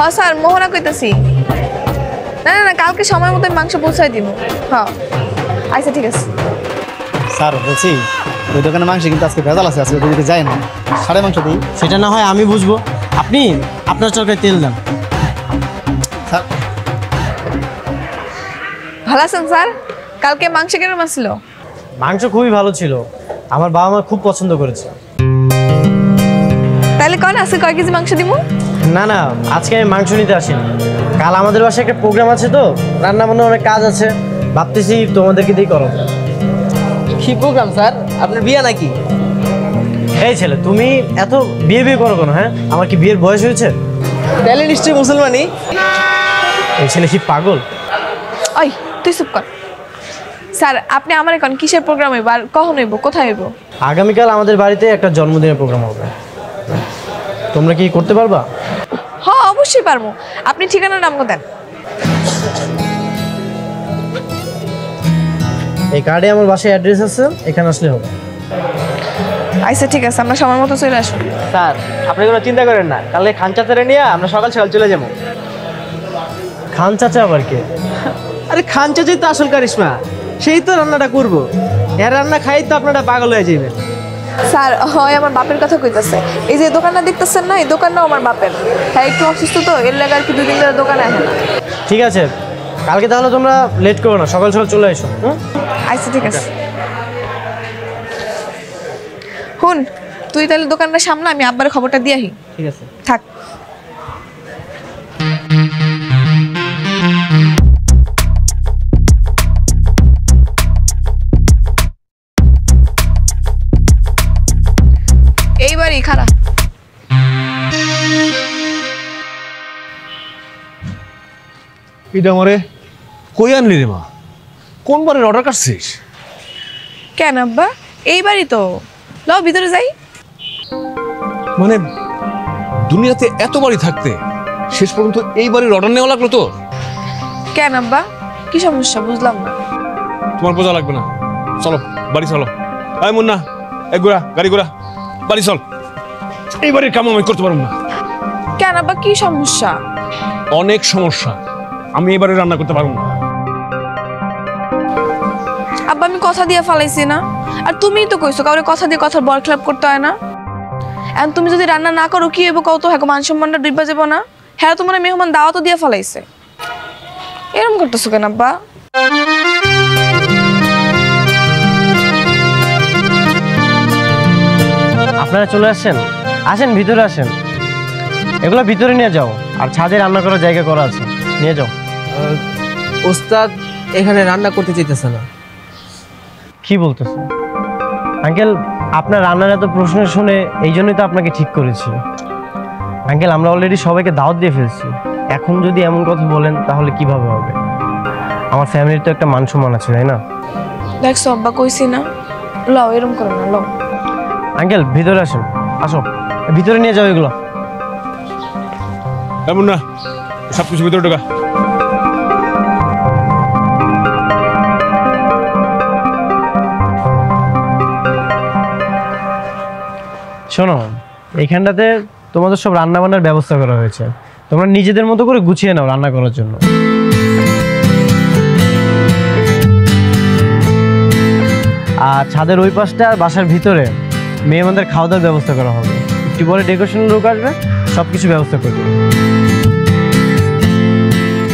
হ্যাঁ স্যার মোহনা কইতাছি। না না না কালকে সময় মতো মাংস পৌঁছাই দিব। হ্যাঁ আচ্ছা ঠিক আছে। স্যার বলছি ওই দোকানে মাংস কিন্তু আজকে ভেজাল আছে, আজকে যদি যায় না সাড়ে মাংস দিই। সেটা না হয় আমি বুঝবো, আপনি আপনার চরকায় তেল দেন। স্যার ভালো আছেন স্যার? কালকে মাংস কেমন ছিল? মাংস খুবই ভালো ছিল, আমার বাবা মা খুব পছন্দ করেছে। তাহলে কন আজকে কয় কেজি মাংস দিব? না না, আজকে আমি মাংস নিতে আসিনি, কাল আমাদের বাসায় একটা প্রোগ্রাম আছে, তো রান্না বান্না অনেক কাজ আছে, ভাবতেছি তোমাদেরকে দিয়ে করো। কি প্রোগ্রাম স্যার? আপনার বিয়ে নাকি? এই ছেলে, তুমি এত বিয়ে বিয়ে করো কেন? হ্যাঁ, আমার কি বিয়ের বয়স হয়েছে? তাহলে নিশ্চয়ই মুসলমানই। এই ছেলে কি পাগল? ওই তুই চুপ কর। স্যার আপনি আমার এখন কিসের প্রোগ্রাম হইব আর কখন হইব কোথায় হইব? আগামীকাল আমাদের বাড়িতে একটা জন্মদিনের প্রোগ্রাম হবে, তোমরা কি করতে পারবা? হ্যাঁ অবশ্যই পারবো, আপনি ঠিকানার নাম দেন। এই কার্ডে আমার বাসায় অ্যাড্রেস আছে, এখানে আসলে হবে। আচ্ছা ঠিক আছে, আমরা সময় মতো চলে আসবো। স্যার আপনি কোনো চিন্তা করেন না, কালকে খান চাচারে নিয়ে আমরা সকাল সকাল চলে যাবো। খান চাচা আবার কে? আরে খান চাচাই তো আসল কারিশমা, সেই তো রান্নাটা করবো। এর রান্না খাই তো আপনারা পাগল হয়ে যাবেন। স্যার হয় আমার বাপের কথা কইতাছে, এই যে দোকানটা দেখতেছেন না, এই দোকানটাও আমার বাপের। হ্যাঁ একটু অসুস্থ তো, এর লাগে আর কি 2 দিন ধরে দোকানে আসে না। ঠিক আছে, কালকে তাহলে তোমরা লেট করো না, সকাল সকাল চলে এসো। আচ্ছা ঠিক আছে। হুন তুই তাহলে দোকানটা সামনে, আমি আব্বার খবরটা দিয়ে আহি। ঠিক আছে থাক। এইবারই খারাপ। এটা মরে কই আনলি রে মা? কোন বারের অর্ডার কাটছিস? কেন আব্বা? এইবারই তো। লও ভিতরে যাই। মানে দুনিয়াতে এত বাড়ি থাকতে শেষ পর্যন্ত এই বাড়ির অর্ডার নেওয়া লাগলো তোর? কেন আব্বা কি সমস্যা বুঝলাম না। তোমার বোঝা লাগবে না, চলো বাড়ি চলো। আয় মুন্না, এক ঘোড়া গাড়ি ঘোড়া, বাড়ি চল। এই বাড়ির কাম আমি করতে পারবো না। কেন আব্বা কি সমস্যা? অনেক সমস্যা, আমি এবারে রান্না করতে পারবো না। আব্বা আমি কথা দিয়ে ফালাইছি না, আর তুমিই তো কইছো কাউরে কথা দিয়ে কথার বরখেলাপ করতে হয় না। এখন তুমি যদি রান্না না করো কি হইব কত? হ্যাঁ মান সম্মানটা ডুববা যাবো না? হ্যাঁ তোমার মেহমান দাওয়াত দিয়ে ফালাইছে, এরকম করতেছো কেন আব্বা? আপনারা চলে আসছেন, আসেন ভিতরে আসেন, এগুলো ভিতরে নিয়ে যাও, আর ছাদে রান্না করার জায়গা করা আছে, নিয়ে যাও। ওস্তাদ এখানে রান্না করতে চাইতেছে না। কি বলতেছে আঙ্কেল? আপনার রান্নার এত প্রশ্ন শুনে এই জন্যই তো আপনাকে ঠিক করেছি আঙ্কেল। আমরা অলরেডি সবাইকে দাওয়াত দিয়ে ফেলছি, এখন যদি এমন কথা বলেন তাহলে কিভাবে হবে? আমার ফ্যামিলির তো একটা মান সম্মান আছে, তাই না? দেখছো আব্বা কইছি না, লও এরকম করো না, লও। আঙ্কেল ভিতরে আসুন, আসো ভিতরে নিয়ে যাও এগুলো। এমন না, সবকিছু ভিতরে ঢোকা। শোনো, এইখানটাতে তোমাদের সব রান্না বান্নার ব্যবস্থা করা হয়েছে, তোমরা নিজেদের মতো করে গুছিয়ে নাও রান্না করার জন্য। আর ছাদের ওই পাশটা বাসার ভিতরে মেহমানদের খাওয়া দাওয়ার ব্যবস্থা করা হবে, একটু পরে ডেকোরেশনের লোক আসবে, সব কিছু ব্যবস্থা করবে।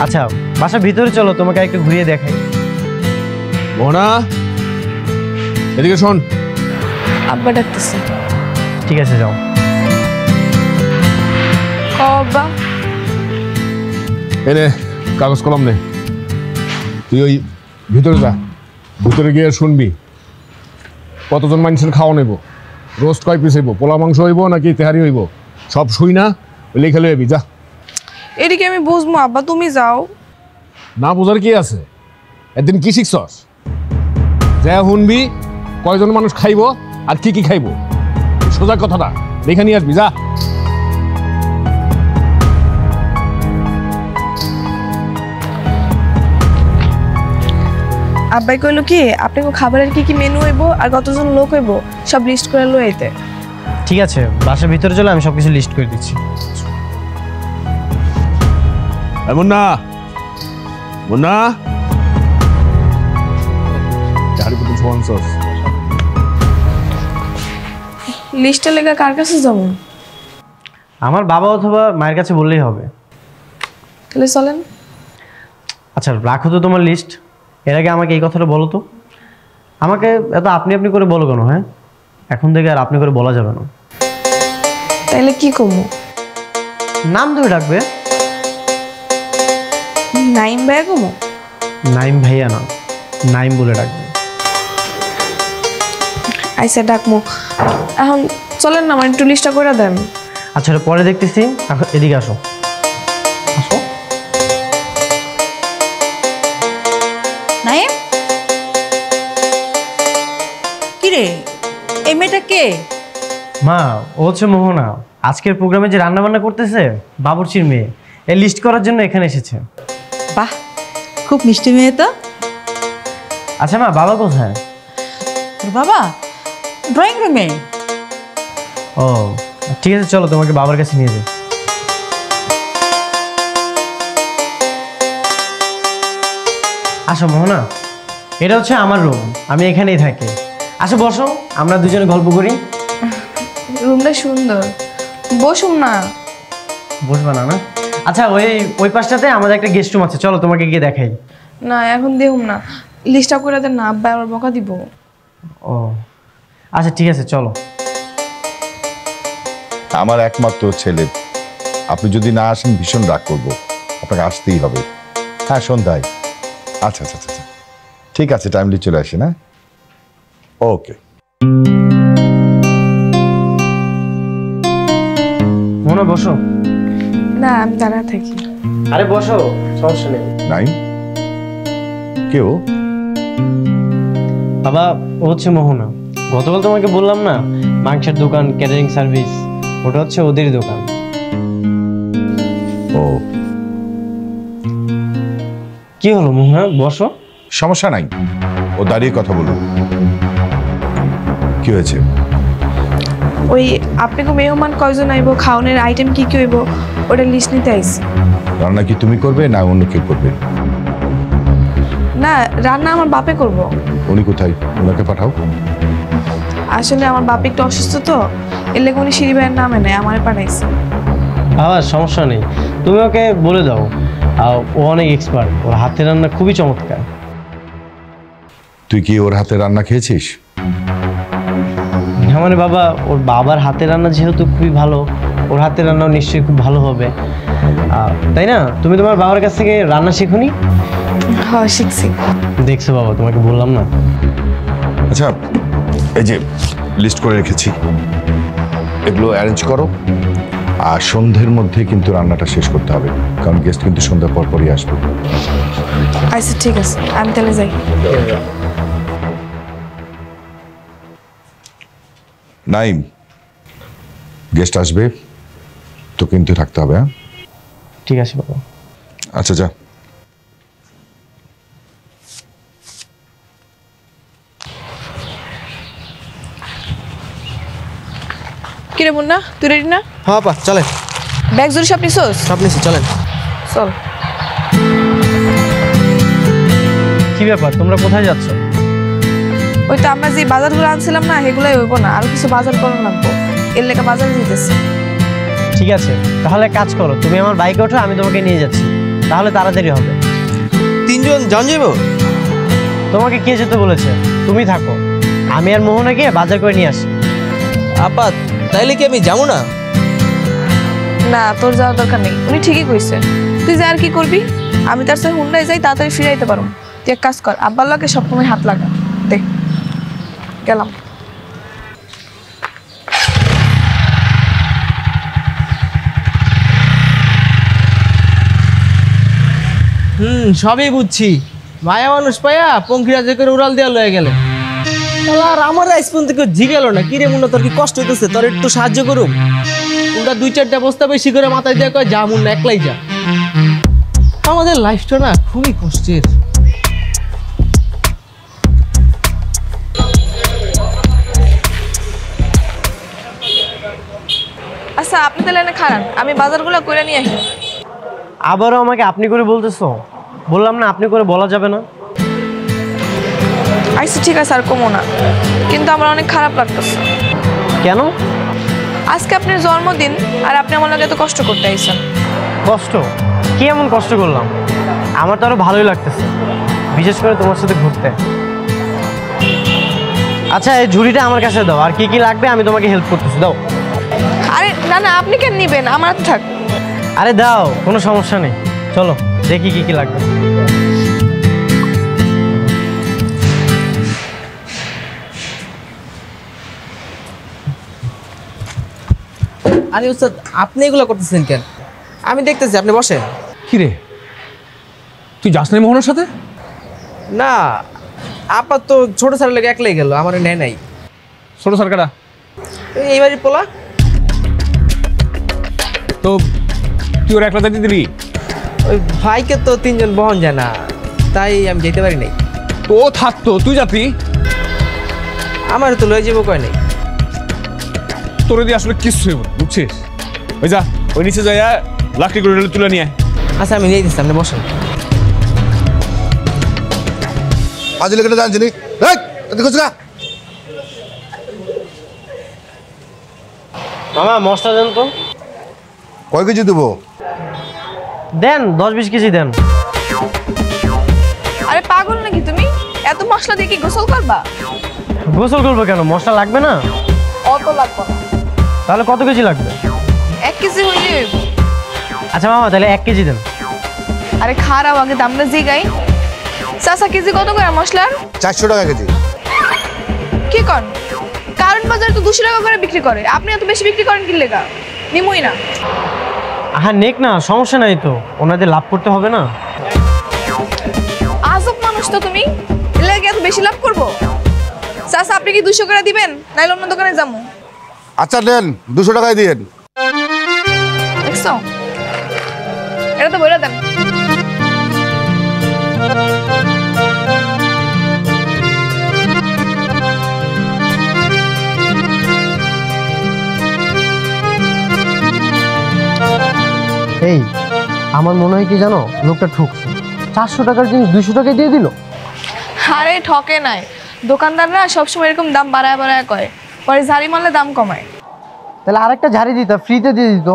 আচ্ছা বাসার ভিতরে চলো, তোমাকে একটু ঘুরিয়ে দেখাই। মোনা এদিকে শোন। আব্বা ডাকতেছে। ঠিক আছে যাও। আব্বা এনে কাগজ কলম নে, তুই ওই ভিতরে যা, ভিতরে গিয়ে শুনবি কতজন মানুষের খাওয়া নেব, রোস্ট কয় পিস হইব, পোলা মাংস হইব নাকি তেহারি হইব, সব শুই না লিখে লইবি। যা। এদিকে আমি বুঝবো আব্বা, তুমি যাও। না বোঝার কি আছে, একদিন কি শিখছস? যা শুনবি কয়জন মানুষ খাইব আর কি কি খাইব, সোজা কথাটা লিখে নিয়ে আসবি। যা। আব্বাই কইলো কি আপনি খাবারের কি কি মেনু হইব আর কতজন লোক হইব সব লিস্ট করে লই আইতে। ঠিক আছে বাসার ভিতরে চলে, আমি সবকিছু লিস্ট করে দিচ্ছি। মুন্না মুন্না গাড়ি পুতুল সমান সস লিস্টটা লেখা কার কাছে যাবো? আমার বাবা অথবা মায়ের কাছে বললেই হবে। তাহলে চলেন। আচ্ছা রাখো তো তোমার লিস্ট, এর আগে আমাকে এই কথাটা বলো তো। আমাকে এত আপনি আপনি করে বলো কেন? হ্যাঁ, এখন থেকে আর আপনি করে বলা যাবে না। তাইলে কি করবো? নাম ধরে ডাকবে। নাইম ভাইয়া কমো? নাইম ভাইয়া না, নাইম বলে ডাকবে। আইসা ডাকমু। এখন চলেন না, আমার একটু লিস্টটা করে দেন। আচ্ছা পরে দেখতেছি, এখন এদিকে আসো। আসো। নাইম, কিরে এই মেয়েটা কে? মা, ও হচ্ছে মোহনা। আজকের প্রোগ্রামে যে রান্না বান্না করতেছে বাবুর্চির মেয়ে, এই লিস্ট করার জন্য এখানে এসেছে। বাহ, খুব মিষ্টি মেয়ে তো। আচ্ছা মা, বাবা কোথায়? তোর বাবা ড্রয়িং রুমে। ও ঠিক আছে, চলো তোমাকে বাবার কাছে নিয়ে যাই। আসো মোহনা, এটা হচ্ছে আমার রুম, আমি এখানেই থাকি। আসো বসো, আমরা দুজনে গল্প করি। রুমটা সুন্দর, বসুন না। বসবা না? না আচ্ছা, ওই পাশটাতে আমাদের একটা গেস্ট রুম আছে, চলো তোমাকে গিয়ে দেখাই। না এখন দেখুন না, লিস্টটা করে দেন না, আব্বা আবার বকা দিব। ও আচ্ছা ঠিক আছে, চলো। আমার একমাত্র ছেলে, আপনি যদি না আসেন ভীষণ রাগ করবো। আপনাকে আসতেই হবে। হ্যাঁ সন্ধ্যায়। আচ্ছা আচ্ছা আচ্ছা ঠিক আছে, টাইমলি চলে আসেন। হ্যাঁ ওকে। মোহনা বসো। না আমি দাঁড়া থাকি। আরে বসো, সমস্যা নেই। নাই কেউ? বাবা, ও হচ্ছে মোহনা। গতকাল তোমাকে বললাম না, মাংসের দোকান, ক্যাটারিং সার্ভিস, ওটা হচ্ছে ওদেরই দোকান। ও কি হলো মোহনা, বসো। সমস্যা নাই, ও দাঁড়িয়ে কথা বলুন। কি হয়েছে? ওই আপনাকে মেহমান কয়জন আইব, খাওয়ানোর আইটেম কি কি হইব ওটা লিস্ট নিতে আইছি। রান্না কি তুমি করবে না অন্য কেউ করবে? না রান্না আমার বাপে করব। উনি কোথায়? ওনাকে পাঠাও। আসলে আমার বাপ একটু অসুস্থ তো, এর লেগে উনি সিঁড়ি ভাইয়ের নামে নেয়, আমারে পাঠাইছে। বাবা সমস্যা নেই, তুমি ওকে বলে দাও। ও অনেক এক্সপার্ট, ওর হাতের রান্না খুবই চমৎকার। তুই কি ওর হাতে রান্না খেয়েছিস? হ্যাঁ মানে বাবা, ওর বাবার হাতের রান্না যেহেতু খুবই ভালো, ওর হাতের রান্নাও নিশ্চয়ই খুব ভালো হবে, তাই না? তুমি তোমার বাবার কাছ থেকে রান্না শেখোনি? হ্যাঁ শিখছি। দেখছো বাবা, তোমাকে বললাম না। আচ্ছা এই যে লিস্ট করে রেখেছি, এগুলো অ্যারেঞ্জ করো। আর সন্ধ্যের মধ্যে কিন্তু রান্নাটা শেষ করতে হবে, কারণ গেস্ট কিন্তু সন্ধ্যার পর পরই আসবে। আচ্ছা ঠিক আছে, আমি তাহলে যাই। নাইম, গেস্ট আসবে তো কিন্তু থাকতে হবে। হ্যাঁ ঠিক আছে বাবা। আচ্ছা যা। কিরে মুন্না, তুই রেডি না? হ্যাঁ পা চলেন। ব্যাগ জুড়ি সব নিছোস? সব নিচ্ছি, চলেন। চল। কি ব্যাপার, তোমরা কোথায় যাচ্ছ? ওই তো আমরা যে বাজারগুলো আনছিলাম না, সেগুলোই হইব না, আরো কিছু বাজার করা লাগবো, এর লেগে বাজারে যেতেছি। ঠিক আছে, তাহলে কাজ করো, তুমি আমার বাইকে ওঠো, আমি তোমাকে নিয়ে যাচ্ছি, তাহলে তাড়াতাড়ি হবে। তিনজন যান যাবো? তোমাকে কে যেতে বলেছে? তুমি থাকো, আমি আর মোহনা গিয়ে বাজার করে নিয়ে আসি। আপা তাইলে কি আমি যাবো না? না তোর যাওয়ার দরকার নেই, উনি ঠিকই কইছে। তুই যা আর কি করবি, আমি তার সাথে হুন্ডায় যাই, তাড়াতাড়ি ফিরাইতে পারো। তুই এক কাজ কর, আব্বার লগে সবসময় হাত লাগা। দেখ গেলাম। সবই বুঝছি, মায়া মানুষ পাইয়া পঙ্খিরাজে করে উড়াল দেওয়া লয়ে গেলে। আর আমার আইস পর্যন্ত কেউ জিগেল না, কিরে মুন্না তোর কি কষ্ট হইতেছে, তোর একটু সাহায্য করুম। ওটা 2-4টা বস্তা বেশি করে মাথায় দিয়ে কয় যা মুন্না একলাই যা। আমাদের লাইফটা না খুবই কষ্টের। আচ্ছা আপনি তাহলে এনে খারান, আমি বাজারগুলো করে নিয়ে আসি। আবারও আমাকে আপনি করে বলতেছো? বললাম না আপনি করে বলা যাবে না। আচ্ছা ঠিক আছে আর কমো না, কিন্তু আমার অনেক খারাপ লাগতেছে। কেন? আজকে আপনার জন্মদিন আর আপনি আমার লাগে এত কষ্ট করতে আইছেন। কষ্ট? কি এমন কষ্ট করলাম? আমার তো আরো ভালোই লাগতেছে, বিশেষ করে তোমার সাথে ঘুরতে। আচ্ছা এই ঝুড়িটা আমার কাছে দাও, আর কি কি লাগবে আমি তোমাকে হেল্প করতেছি, দাও। আরে না না, আপনি কেন নিবেন, আমার হাতে থাক। আরে দাও, কোনো সমস্যা নেই, চলো দেখি কি কি লাগবে। আরে উস্তাদ, আপনি এগুলো করতেছেন কেন? আমি দেখতেছি, আপনি বসেন। কি রে, তুই যাস নাই মোহনের সাথে? না, আপা তো ছোট স্যারের লেগে একলাই গেল, আমার নেয় নাই। ছোট সরকারা এইবারই পোলা তো তুই ওর একলা যেতে দিলি? ওই ভাইকে তো 3 জন বহন যায় না, তাই আমি যেতে পারি নাই। তো ও থাকতো, তুই যাতি। আমার তো লয়ে যাবো কয় নাই। তোর দিয়ে আসলে কিচ্ছু হইব না, বুঝছিস? ওই যা, ওই নিচে যাই লাকড়ি করে তুলে নিয়ে আয়। আচ্ছা আমি নিয়ে দিচ্ছি, আপনি বসেন। আজ লেগে জানছি নি দেখছ না? মামা মশলা দেন তো। কয় কেজি দেবো? দেন 10-20 কেজি দেন। আরে পাগল নাকি তুমি? এত মশলা দিয়ে কি গোসল করবা? গোসল করবো কেন, মশলা লাগবে না? অত লাগবে না। তাহলে কত কেজি লাগবে? 1 কেজি হইলে হইব। আচ্ছা মামা তাহলে 1 কেজি দেন। আরে খারাপ, আগে দামটা জিগাই। চাচা কেজি কত করে মশলার? 400 টাকা কেজি। কি কন? কারণ বাজারে তো 200 টাকা করে বিক্রি করে, আপনি এত বেশি বিক্রি করেন কি লেগা? নিমুই না। হ্যাঁ নেক না, সমস্যা নাই তো, ওনাদের লাভ করতে হবে না। আজব মানুষ তো তুমি, এর লাগে এত বেশি লাভ করবো? চাচা আপনি কি 200 করে দিবেন, নাইলে অন্য দোকানে যাবো? আচ্ছা নেন, 200 টাকায় দিয়েন। দেখছো, এটা তো বইরা দেন। এই আমার মনে হয় কি জানো, লোকটা ঠকছে। 400 টাকার জিনিস 200 টাকায় দিয়ে দিল। আরে ঠকে নাই, দোকানদাররা সবসময় এরকম দাম বাড়ায় বাড়ায় কয়, পরে ঝাড়ি মারলে দাম কমায়। তাহলে আরেকটা ঝাড়ি দিত, ফ্রিতে দিয়ে দিত।